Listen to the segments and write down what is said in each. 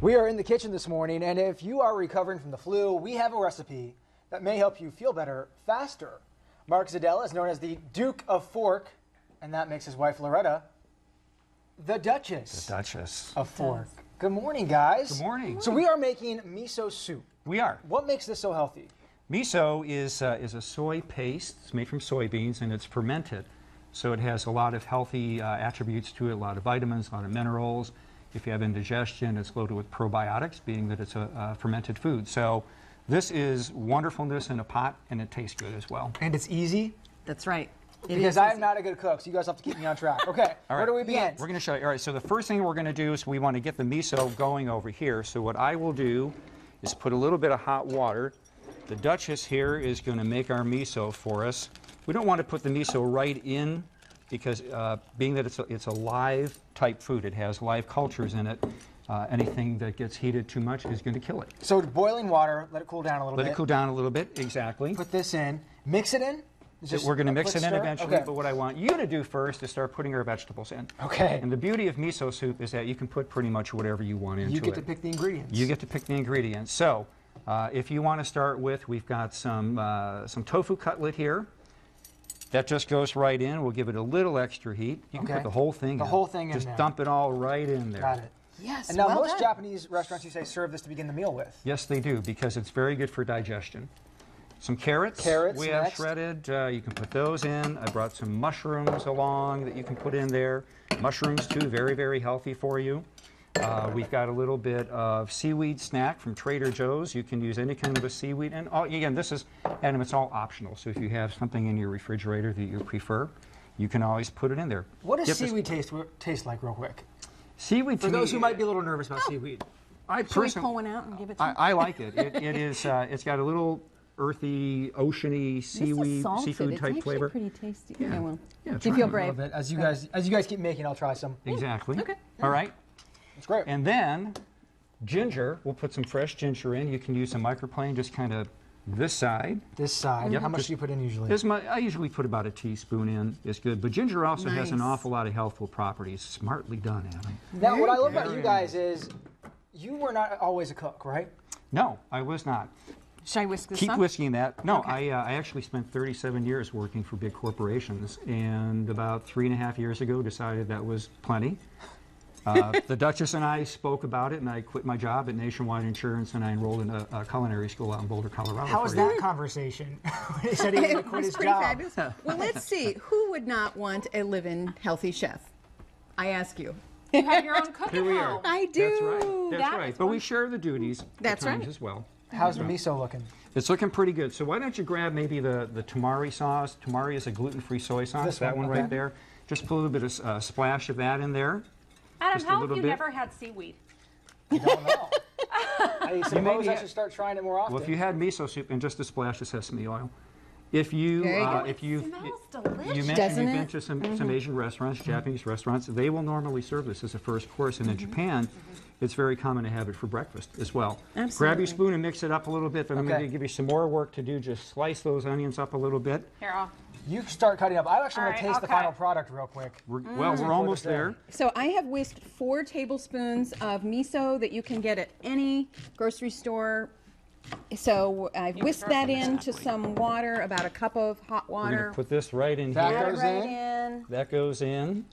We are in the kitchen this morning, and if you are recovering from the flu, we have a recipe that may help you feel better faster. Mark Zadella is known as the Duke of Fork, and that makes his wife Loretta the Duchess. The Duchess of Fork. Good morning, guys. Good morning. So we are making miso soup. We are. What makes this so healthy? Miso is a soy paste. It's made from soybeans, and it's fermented. So it has a lot of healthy attributes to it, a lot of vitamins, a lot of minerals. If you have indigestion, it's loaded with probiotics, being that it's a fermented food. So this is wonderfulness in a pot, and it tastes good as well. And it's easy? That's right. Because I am not a good cook, so you guys have to keep me on track. Okay, where do we begin? We're going to show you. All right, so the first thing we're going to do is we want to get the miso going over here. So what I will do is put a little bit of hot water. The Duchess here is going to make our miso for us. We don't want to put the miso right in because being that it's a live type food, it has live cultures in it. Anything that gets heated too much is going to kill it. So boiling water, let it cool down a little bit. Let it cool down a little bit, exactly. Put this in, mix it in. We're going to mix it in eventually, okay. But what I want you to do first is start putting our vegetables in. Okay. And the beauty of miso soup is that you can put pretty much whatever you want into it. You get to pick the ingredients. You get to pick the ingredients. So if you want to start with, we've got some tofu cutlet here. That just goes right in. We'll give it a little extra heat. You can put the whole thing in. The whole thing in there. Just dump it all right in there. Got it. Yes, and now well most done. Japanese restaurants, you say, serve this to begin the meal with. Yes, they do, because it's very good for digestion. Some carrots. We have next. shredded. You can put those in. I brought some mushrooms along that you can put in there. Mushrooms, too, very, very healthy for you. We've got a little bit of seaweed snack from Trader Joe's. You can use any kind of a seaweed. And again, this is, Adam, it's all optional. So if you have something in your refrigerator that you prefer, you can always put it in there. What does seaweed taste like, real quick? Seaweed, for those who might be a little nervous about seaweed. Should we pull one out and give it to I like it. It is. It's got a little earthy, oceany seaweed, seafood type flavor. It's pretty tasty. Yeah. Yeah, well. Yeah, Do you feel brave? A little bit. As you guys keep making, I'll try some. Exactly. Okay. All right. That's great. And then ginger. We'll put some fresh ginger in. You can use a microplane, just kind of this side. This side. Yep. How much do you put in usually? I usually put about a teaspoon in. It's good. But ginger also has an Nice. awful lot of healthful properties. Smartly done, Adam. Now, what I love about you guys is you were not always a cook, right? No, I was not. Should I whisk this Keep up? whisking that. No, Okay. I actually spent 37 years working for big corporations, and about 3.5 years ago decided that was plenty. The Duchess and I spoke about it, and I quit my job at Nationwide Insurance, and I enrolled in a culinary school out in Boulder, Colorado. How was that conversation? He said he was going to quit his Pretty job. fabulous. Well, let's see. Who would not want a live-in healthy chef? I ask you. You have your own cook Here at we home. are. I do. That's right. That's That right. is But we share the duties That's at times right. as well. How's the miso looking? It's looking pretty good. So why don't you grab maybe the tamari sauce. Tamari is a gluten-free soy sauce. This that one, one okay. right there. Just put a little bit of splash of that in there. Adam, Just a how have little you bit. never had seaweed? I don't know. I suppose I maybe- should start trying it more often. Well, if you had miso soup and just a splash of sesame oil. If you, There you go. if you, Smells delicious. you mentioned Doesn't you've it? been to some Asian restaurants, Japanese restaurants, they will normally serve this as a first course, and in Japan, it's very common to have it for breakfast as well. Grab Absolutely. your spoon and mix it up a little bit, then I'm going Okay. to give you some more work to do. Just slice those onions up a little bit. Here, I'll. You start cutting up. I actually want to All right, taste the okay. final product real quick. Well, we're almost there. So I have whisked 4 tablespoons of miso that you can get at any grocery store. So I've whisked that into some water, about a cup of hot We're going water. to put this right in That here. goes right in. in. That goes in.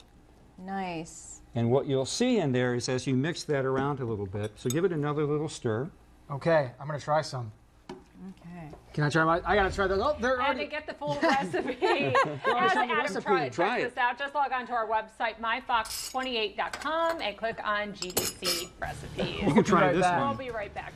Nice. And what you'll see in there is as you mix that around a little bit, so give it another little stir. Okay, I'm going to try some. Okay. Can I try my? I got to try those. Oh, they're And to already. get the full recipe, as Adam recipe. Try checks this out, just log on to our website, myfox28.com, and click on GDC recipes. You can try right this back. We'll one. be right back.